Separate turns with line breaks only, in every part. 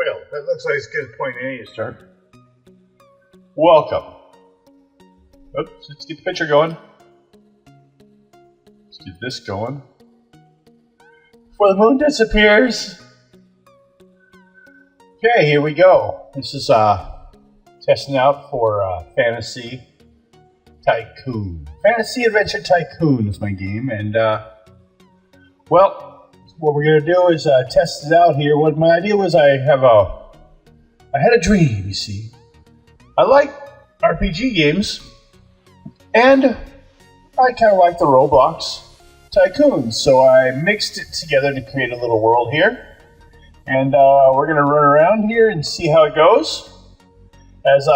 Well, that looks like it's a good point A to start. Welcome. Oops, let's get the picture going. Let's get this going. Before the moon disappears. Okay, here we go. This is testing out for Fantasy Tycoon. Fantasy Adventure Tycoon is my game, and well, what we're gonna do is test it out here. What my idea was, I had a dream. You see, I like RPG games, and I kind of like the RoBlox Tycoon, so I mixed it together to create a little world here, and we're gonna run around here and see how it goes. As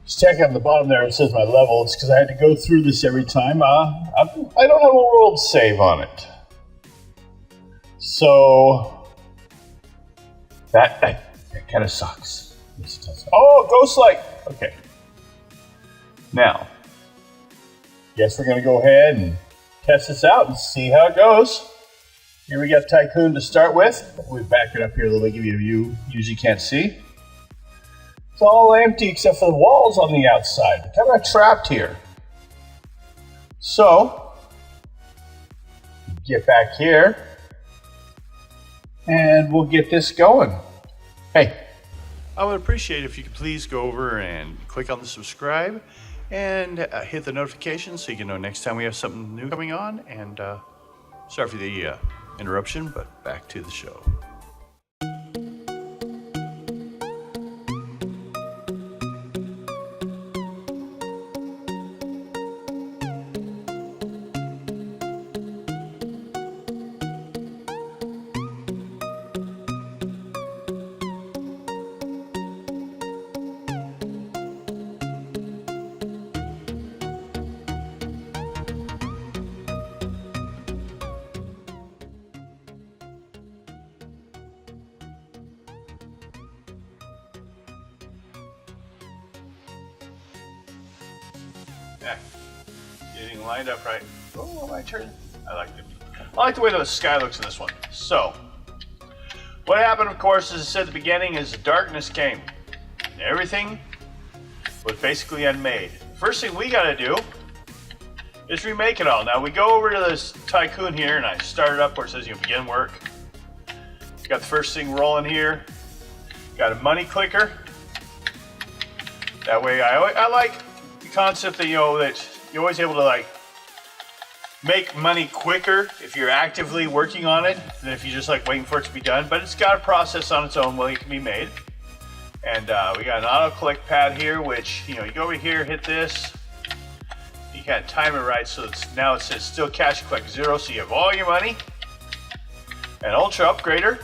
just check on the bottom there, it says my level. It's because I had to go through this every time. I don't have a world save on it. So, that kind of sucks. Oh, ghost light! Okay. Now, guess we're going to go ahead and test this out and see how it goes. Here we got Tycoon to start with. We back it up here a little bit, give you a view you usually can't see. It's all empty except for the walls on the outside. Kind of trapped here. So, get back here, and we'll get this going. Hey.
I would appreciate if you could please go over and click on the subscribe and hit the notification so you can know next time we have something new coming on. And sorry for the interruption, but back to the show.
Yeah, getting lined up right. Oh, my turn. I like it. I like the way the sky looks in this one. So, what happened, of course, as I said at the beginning, is the darkness came. And everything was basically unmade. First thing we gotta do is remake it all. Now, we go over to this Tycoon here, and I start it up where it says, begin work. Got the first thing rolling here. Got a money clicker. That way, I like concept that that you're always able to make money quicker if you're actively working on it than if you're just waiting for it to be done. But it's got a process on its own way it can be made. And we got an auto collect pad here, which you go over here, hit this, you can't time it right, so now it says still cash collect 0, so you have all your money. An ultra upgrader,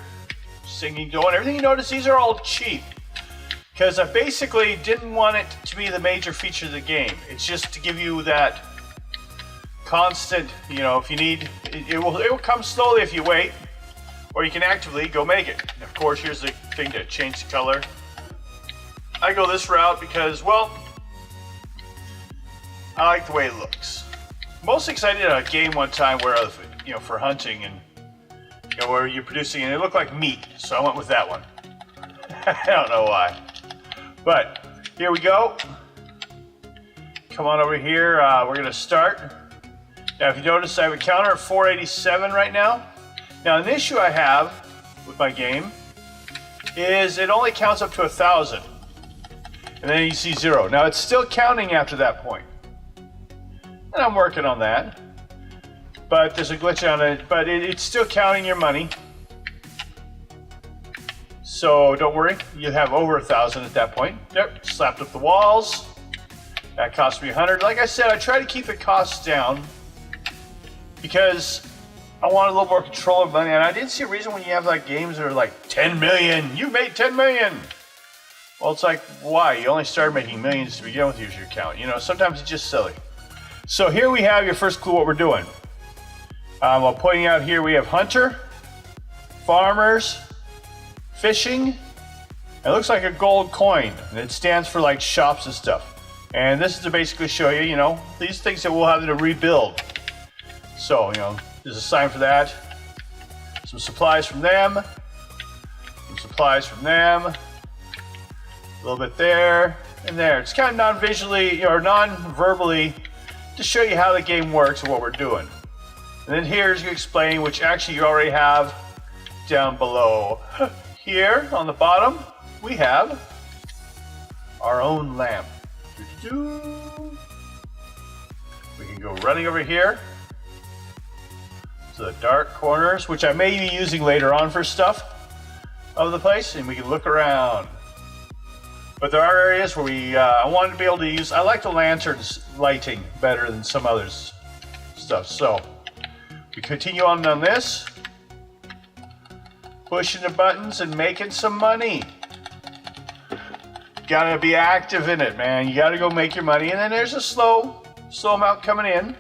singing going. Everything you notice, these are all cheap. Because I basically didn't want it to be the major feature of the game. It's just to give you that constant, if you need, it will come slowly if you wait, or you can actively go make it. And of course, here's the thing to change the color. I go this route because, well, I like the way it looks. Most excited at a game one time where, for hunting and, where you're producing, and it looked like meat, so I went with that one. I don't know why. But here we go. Come on over here. We're going to start. Now, if you notice, I have a counter at 487 right now. Now, an issue I have with my game is it only counts up to 1,000. And then you see 0. Now, it's still counting after that point. And I'm working on that. But there's a glitch on it. But it's still counting your money. So don't worry, you'll have over 1,000 at that point. Yep, slapped up the walls. That cost me 100. Like I said, I try to keep the costs down because I want a little more control of money. And I didn't see a reason when you have games that are 10 million. You made 10 million. Well, it's why? You only started making millions to begin with. Here's your count. Sometimes it's just silly. So here we have your first clue what we're doing. While pointing out here, we have hunter, farmers, fishing. It looks like a gold coin, and it stands for shops and stuff. And this is to basically show you, these things that we'll have to rebuild. So, there's a sign for that. Some supplies from them. supplies from them. A little bit there and there. It's kind of non-visually or non-verbally to show you how the game works and what we're doing. And then here's you explain, which actually you already have down below. Here on the bottom, we have our own lamp. We can go running over here to the dark corners, which I may be using later on for stuff of the place, and we can look around. But there are areas where I wanted to be able to use, I like the lantern's lighting better than some others stuff. So we continue on this, pushing the buttons and making some money. Gotta be active in it, man. You gotta go make your money, and then there's a slow amount coming in.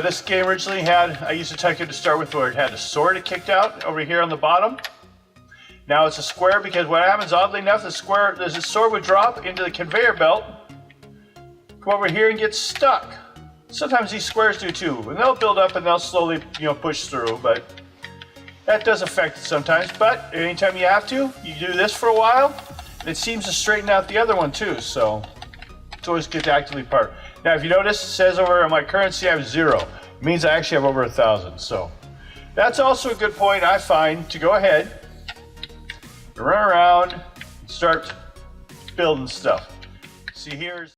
This game originally had, I used a Tycoon to start with where it had a sword it kicked out over here on the bottom. Now it's a square because what happens, oddly enough, the sword would drop into the conveyor belt, come over here and get stuck. Sometimes these squares do too, and they'll build up and they'll slowly, push through, but that does affect it sometimes. But anytime you have to, you do this for a while, and it seems to straighten out the other one too, so it's always good to actively part. Now if you notice, it says over on my currency I have 0. It means I actually have over 1,000, so that's also a good point I find to go ahead and run around and start building stuff. See, here's